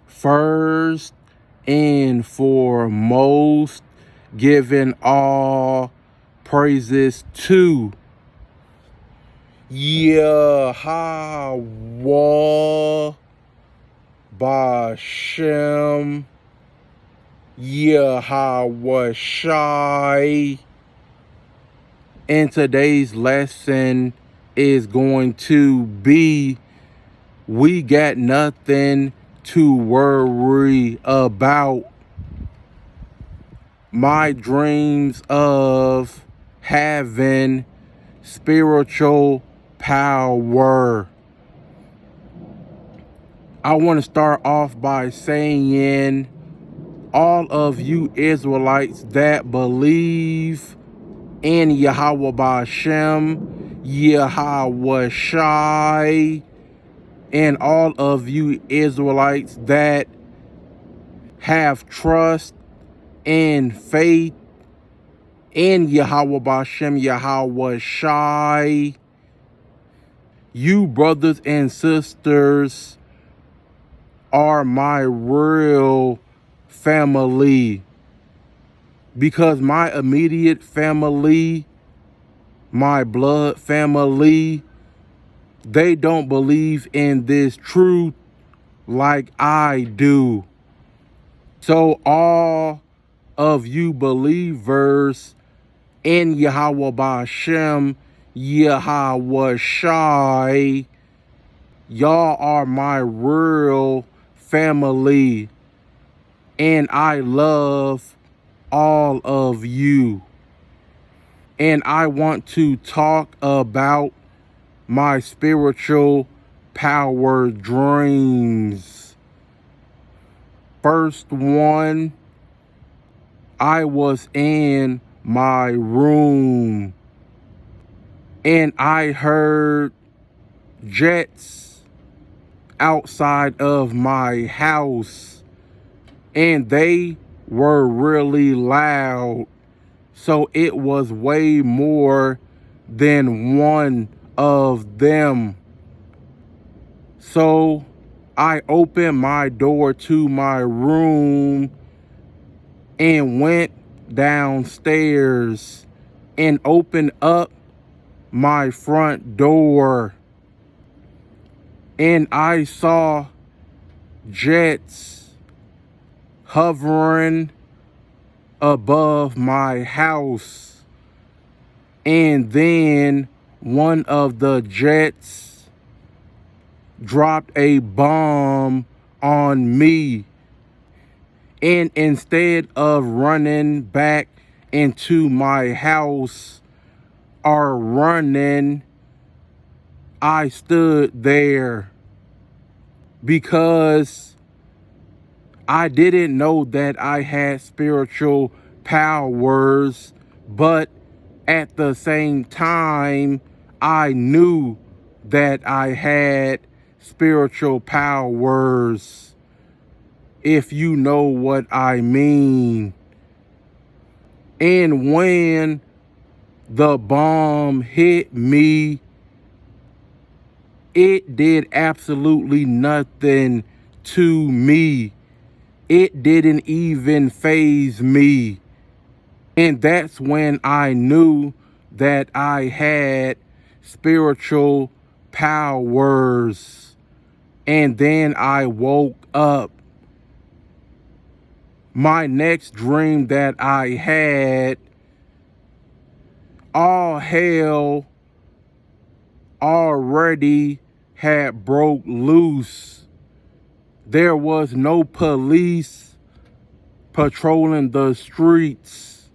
First and foremost, giving all praises to Yahweh Bashem Yahweh Shai. And today's lesson is going to be, we got nothing to worry about. My dreams of having spiritual power. I want to start off by saying, all of you Israelites that believe in Yahweh Bashem, Yahweh Shai, and all of you Israelites that have trust and faith in Yahweh Bashem, Yahweh Shai, you brothers and sisters are my real family, because my immediate family, my blood family, they don't believe in this truth like I do. So all of you believers in Yahweh Bashem, Yahweh Shai, y'all are my real family, and I love all of you. And I want to talk about my spiritual power dreams. First one, I was in my room and I heard jets outside of my house, and they were really loud. So it was way more than one of them. So I opened my door to my room and went downstairs and opened up my front door, and I saw jets hovering above my house. And then one of the jets dropped a bomb on me. And instead of running back into my house or running, I stood there because I didn't know that I had spiritual powers, but at the same time, I knew that I had spiritual powers, if you know what I mean. And when the bomb hit me, it did absolutely nothing to me. It didn't even faze me. And that's when I knew that I had spiritual powers. And then I woke up. My next dream that I had, all hell already had broke loose. There was no police patrolling the streets.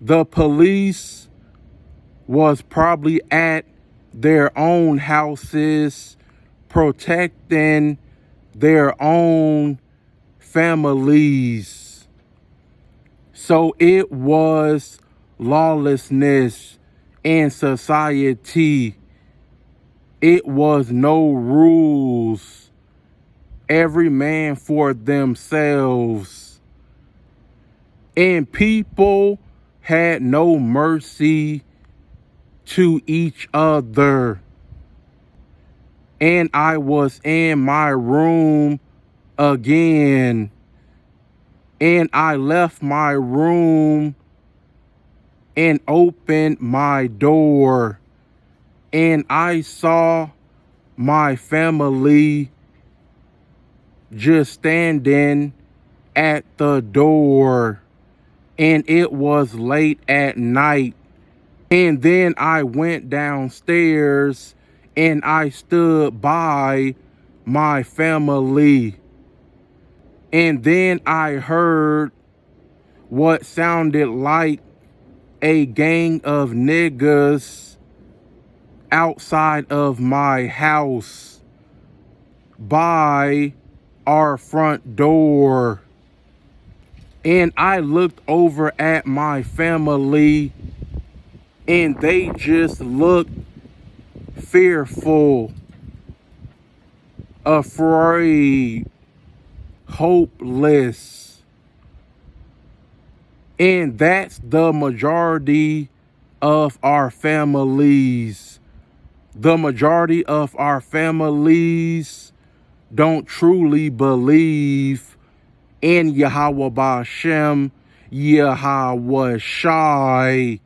The police was probably at their own houses protecting their own families. So it was lawlessness in society. It was no rules. Every man for themselves. And people had no mercy to each other. And I was in my room again. And I left my room and opened my door. And I saw my family just standing at the door. And it was late at night. And then I went downstairs and I stood by my family. And then I heard what sounded like a gang of niggas outside of my house by our front door. And I looked over at my family and they just looked fearful, afraid, hopeless. And that's the majority of our families. The majority of our families don't truly believe in Yahweh Bashem, Yahweh Shai.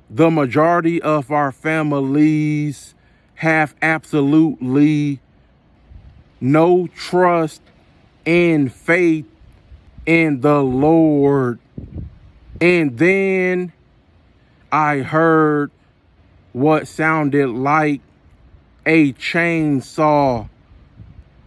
The majority of our families have absolutely no trust and faith in the Lord. And then I heard what sounded like a chainsaw.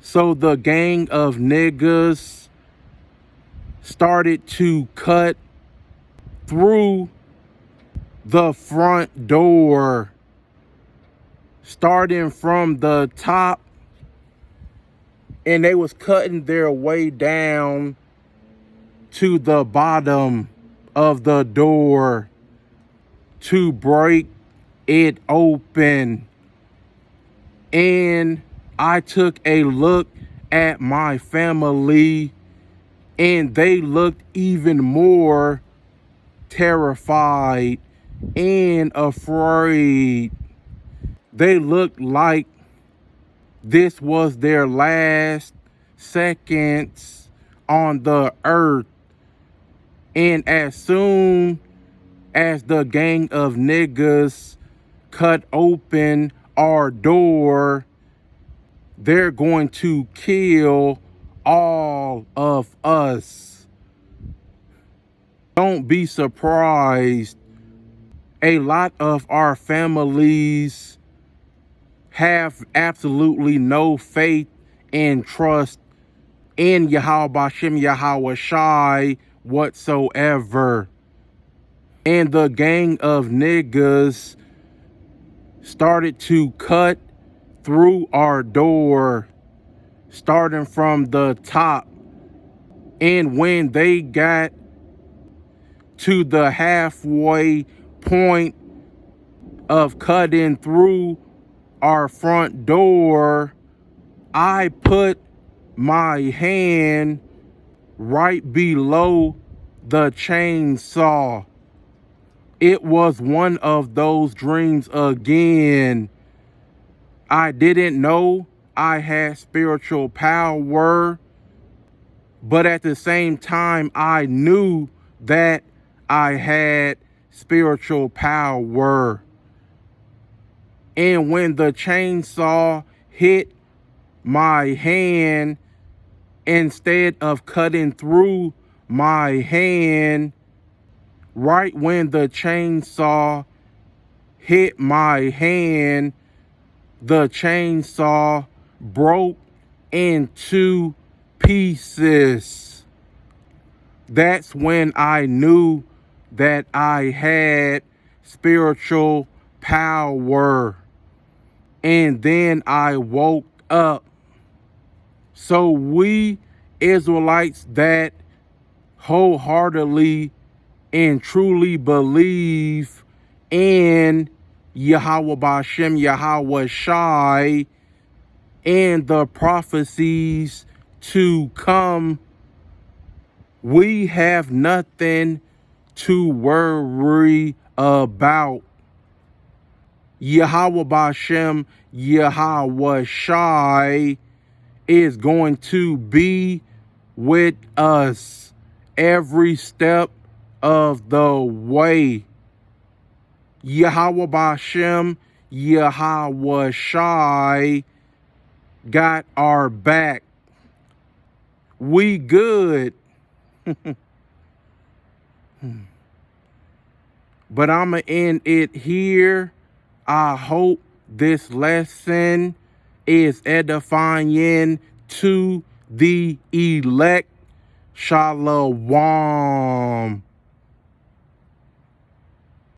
So the gang of niggas started to cut through the front door, starting from the top, and they was cutting their way down to the bottom of the door to break it open. And I took a look at my family and they looked even more terrified and afraid. They looked like this was their last seconds on the earth. And as soon as the gang of niggas cut open our door, they're going to kill all of us. Don't be surprised. A lot of our families have absolutely no faith and trust in Yahweh Bashem, Yahweh Shai whatsoever. And the gang of niggas started to cut through our door, starting from the top. And when they got to the halfway point of cutting through our front door, I put my hand right below the chainsaw. It was one of those dreams again. I didn't know I had spiritual power, but at the same time, I knew that I had spiritual power. And when the chainsaw hit my hand, instead of cutting through my hand, right when the chainsaw hit my hand, the chainsaw broke into pieces. That's when I knew that I had spiritual power. And then I woke up. So we Israelites that wholeheartedly and truly believe in Yahweh Bashem, Yahweh Shai, and the prophecies to come, we have nothing to worry about. Yahweh Bashem, Yahweh Shai, is going to be with us every step of the way. Yahweh Bashem, Yahweh Shai got our back. We good. But I'm going to end it here. I hope this lesson is edifying to the elect. Shalom.